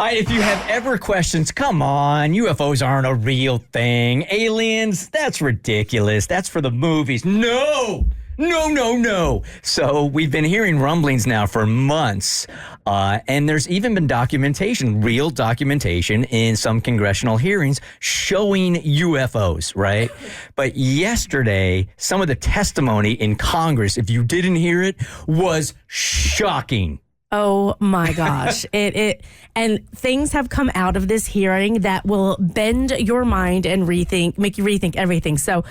If you have ever questions, come on, UFOs aren't a real thing. Aliens, that's ridiculous. That's for the movies. No. So we've been hearing rumblings now for months, and there's even been real documentation in some congressional hearings showing UFOs, right? But yesterday, some of the testimony in Congress, if you didn't hear it, was shocking. Oh my gosh. And things have come out of this hearing that will bend your mind and make you rethink everything. So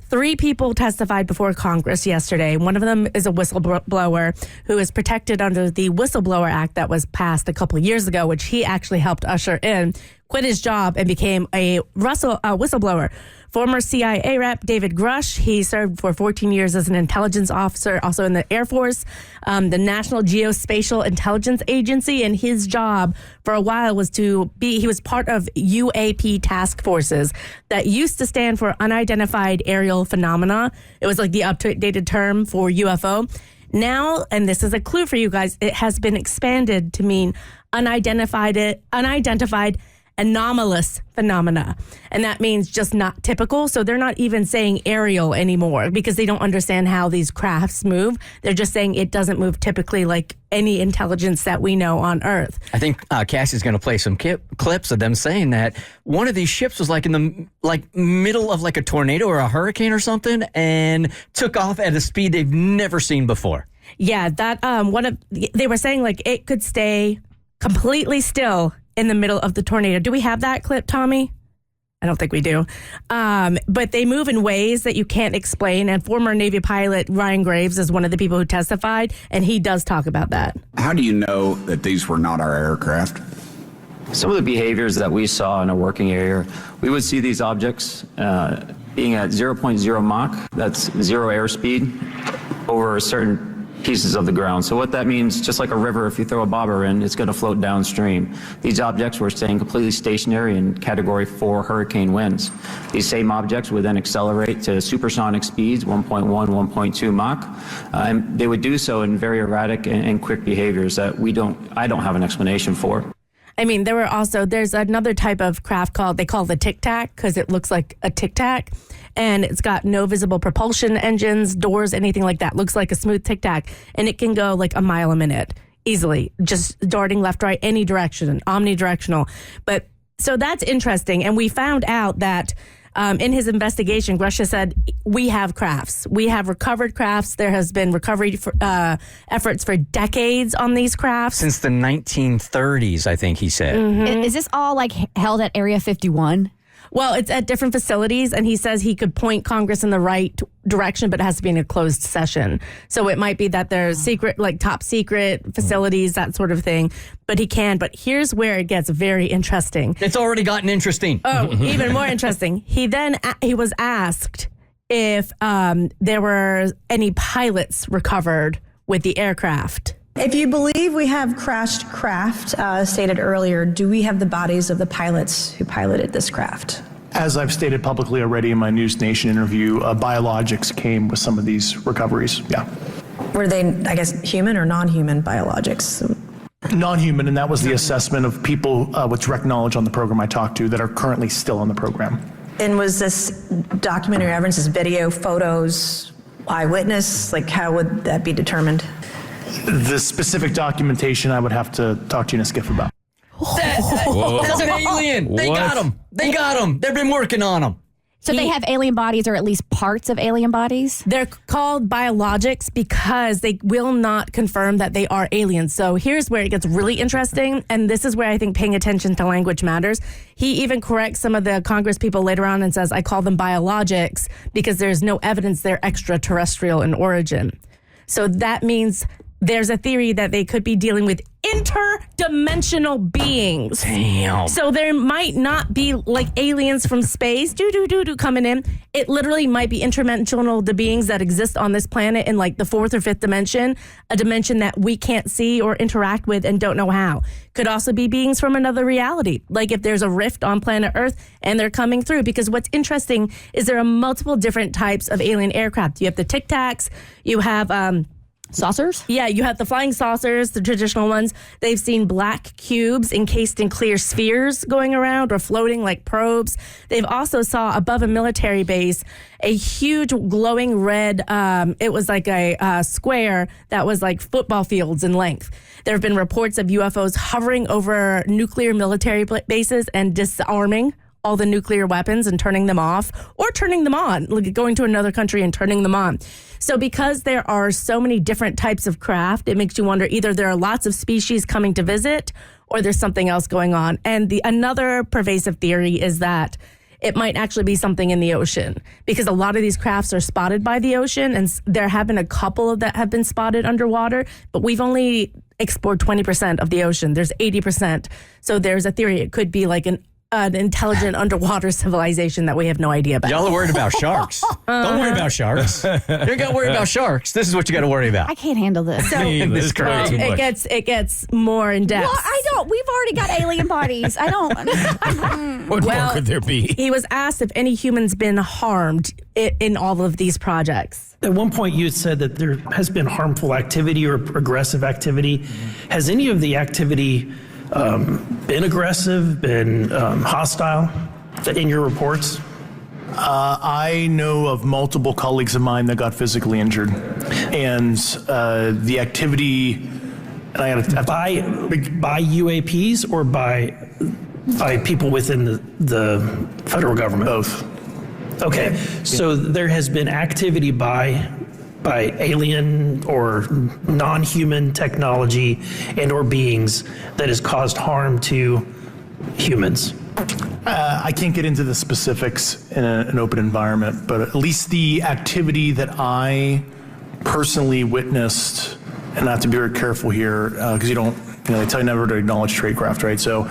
3 people testified before Congress yesterday. One of them is a whistleblower who is protected under the Whistleblower Act that was passed a couple of years ago, which he actually helped usher in, quit his job and became a whistleblower. Former CIA rep David Grush, he served for 14 years as an intelligence officer, also in the Air Force, the National Geospatial Intelligence Agency, and his job for a while was he was part of UAP task forces that used to stand for Unidentified Aerial Phenomena. It was like the updated term for UFO. Now, and this is a clue for you guys, it has been expanded to mean unidentified anomalous phenomena. And that means just not typical. So they're not even saying aerial anymore because they don't understand how these crafts move. They're just saying it doesn't move typically like any intelligence that we know on Earth. I think Cassie's going to play some clips of them saying that one of these ships was like in the middle of like a tornado or a hurricane or something and took off at a speed they've never seen before. Yeah, that they were saying like it could stay completely still in the middle of the tornado. Do we have that clip, Tommy? I don't think we do. But they move in ways that you can't explain. And former Navy pilot Ryan Graves is one of the people who testified, and he does talk about that. How do you know that these were not our aircraft? Some of the behaviors that we saw in a working area, we would see these objects being at 0.0 Mach, that's 0 airspeed, over certain pieces of the ground. So what that means, just like a river, if you throw a bobber in, it's going to float downstream. These objects were staying completely stationary in Category 4 hurricane winds. These same objects would then accelerate to supersonic speeds, 1.1, 1.2 Mach, and they would do so in very erratic and quick behaviors that I don't have an explanation for. I mean, there's another type of craft they call the Tic Tac because it looks like a Tic Tac. And it's got no visible propulsion engines, doors, anything like that. Looks like a smooth Tic Tac. And it can go like a mile a minute easily, just darting left, right, any direction, omnidirectional. But so that's interesting. And we found out that in his investigation, Grusha said, we have crafts. We have recovered crafts. There has been recovery efforts for decades on these crafts. Since the 1930s, I think he said. Mm-hmm. Is this all like held at Area 51? Well, it's at different facilities, and he says he could point Congress in the right direction, but it has to be in a closed session. So it might be that there's secret, like top secret facilities, that sort of thing. But he can. But here's where it gets very interesting. It's already gotten interesting. Oh, even more interesting. He was asked if there were any pilots recovered with the aircraft. If you believe we have crashed craft, stated earlier, do we have the bodies of the pilots who piloted this craft? As I've stated publicly already in my News Nation interview, biologics came with some of these recoveries, yeah. Were they, I guess, human or non-human biologics? Non-human, and that was the assessment of people with direct knowledge on the program I talked to that are currently still on the program. And was this documentary evidence, this video, photos, eyewitness? Like, how would that be determined? The specific documentation I would have to talk to you in a skiff about. That's an alien. They got him. They've been working on him. So they have alien bodies, or at least parts of alien bodies? They're called biologics because they will not confirm that they are aliens. So here's where it gets really interesting, and this is where I think paying attention to language matters. He even corrects some of the Congress people later on and says, I call them biologics because there's no evidence they're extraterrestrial in origin. So that means there's a theory that they could be dealing with interdimensional beings. Damn. So there might not be like aliens from space coming in. It literally might be interdimensional beings that exist on this planet in like the 4th or 5th dimension, a dimension that we can't see or interact with and don't know how. Could also be beings from another reality. Like if there's a rift on planet Earth and they're coming through. Because what's interesting is there are multiple different types of alien aircraft. You have the Tic Tacs, you have Saucers? Yeah, you have the flying saucers, the traditional ones. They've seen black cubes encased in clear spheres going around or floating like probes. They've also saw above a military base a huge glowing red, it was like a square that was like football fields in length. There have been reports of UFOs hovering over nuclear military bases and disarming all the nuclear weapons and turning them off or turning them on, like going to another country and turning them on. So because there are so many different types of craft, it makes you wonder either there are lots of species coming to visit or there's something else going on. And another pervasive theory is that it might actually be something in the ocean because a lot of these crafts are spotted by the ocean, and there have been a couple that have been spotted underwater, but we've only explored 20% of the ocean. There's 80%. So there's a theory it could be like an intelligent underwater civilization that we have no idea about. Y'all are worried about sharks. Don't worry about sharks. You don't got to worry about sharks. This is what you got to worry about. I can't handle this. This crazy too much. It gets more in depth. Well, I don't. We've already got alien bodies. I don't. What more could there be? He was asked if any humans been harmed in all of these projects. At one point, you had said that there has been harmful activity or aggressive activity. Has any of the activity been aggressive, been hostile in your reports? I know of multiple colleagues of mine that got physically injured, and the activity. And I got by UAPs or by people within the federal government. Both. Okay, so there has been activity by alien or non-human technology and or beings that has caused harm to humans. I can't get into the specifics in an open environment, but at least the activity that I personally witnessed, and I have to be very careful here because they tell you never to acknowledge tradecraft, right? So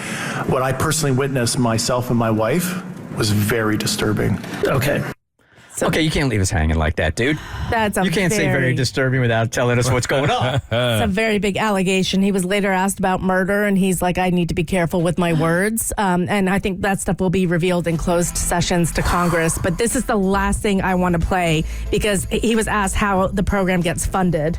what I personally witnessed myself and my wife was very disturbing. Okay. Okay, you can't leave us hanging like that, dude. You can't say very disturbing without telling us what's going on. It's a very big allegation. He was later asked about murder, and he's like, I need to be careful with my words. And I think that stuff will be revealed in closed sessions to Congress. But this is the last thing I want to play because he was asked how the program gets funded.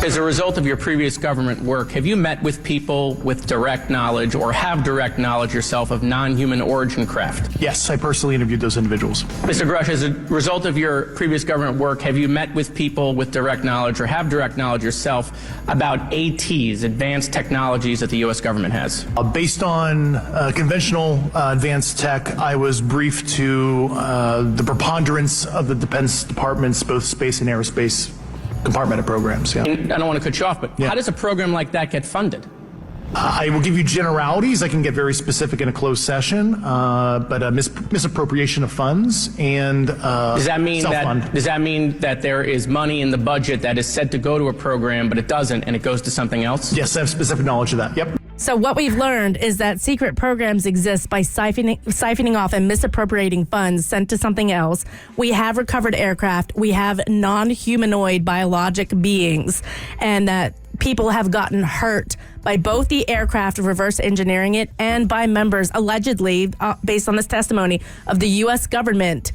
As a result of your previous government work, have you met with people with direct knowledge or have direct knowledge yourself of non-human origin craft? Yes, I personally interviewed those individuals. Mr. Grush, as a result of your previous government work, have you met with people with direct knowledge or have direct knowledge yourself about ATs, advanced technologies that the U.S. government has? Based on conventional advanced tech, I was briefed to the preponderance of the Defense Department's both space and aerospace compartmented programs. Yeah. And I don't want to cut you off, but how does a program like that get funded? I will give you generalities. I can get very specific in a closed session, but misappropriation of funds and does that mean that there is money in the budget that is said to go to a program, but it doesn't, and it goes to something else? Yes, I have specific knowledge of that. Yep. So what we've learned is that secret programs exist by siphoning off and misappropriating funds sent to something else. We have recovered aircraft. We have non-humanoid biologic beings, and that people have gotten hurt by both the aircraft reverse engineering it and by members, allegedly, based on this testimony, of the U.S. government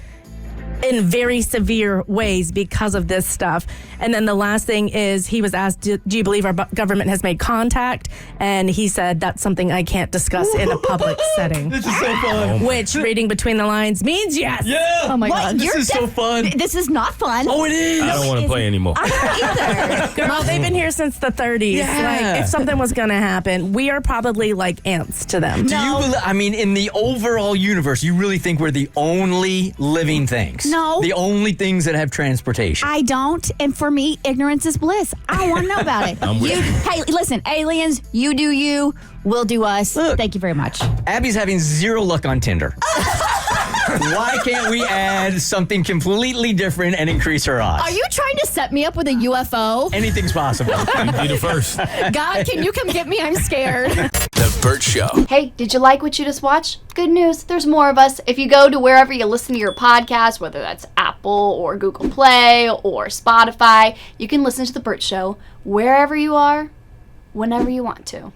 in very severe ways because of this stuff. And then the last thing is he was asked, do you believe our government has made contact? And he said, that's something I can't discuss in a public setting. This is so fun. Which, reading between the lines, means yes. Yeah. Oh my God. This is so fun. This is not fun. Oh, it is. I don't want to play anymore. I don't either. Well, they've been here since the 30s. Yeah. Like, if something was going to happen, we are probably like ants to them. Do you in the overall universe, you really think we're the only living things? No. The only things that have transportation? I don't, and for me, ignorance is bliss. I want to know about it. I'm with you. Hey, listen, aliens, you do you, we'll do us. Look. Thank you very much. Abby's having zero luck on Tinder. Why can't we add something completely different and increase her odds? Are you trying to set me up with a UFO? Anything's possible. You'd be the first. God, can you come get me? I'm scared. The Bert Show. Hey, did you like what you just watched? Good news, there's more of us. If you go to wherever you listen to your podcast, whether that's Apple or Google Play or Spotify, you can listen to The Bert Show wherever you are, whenever you want to.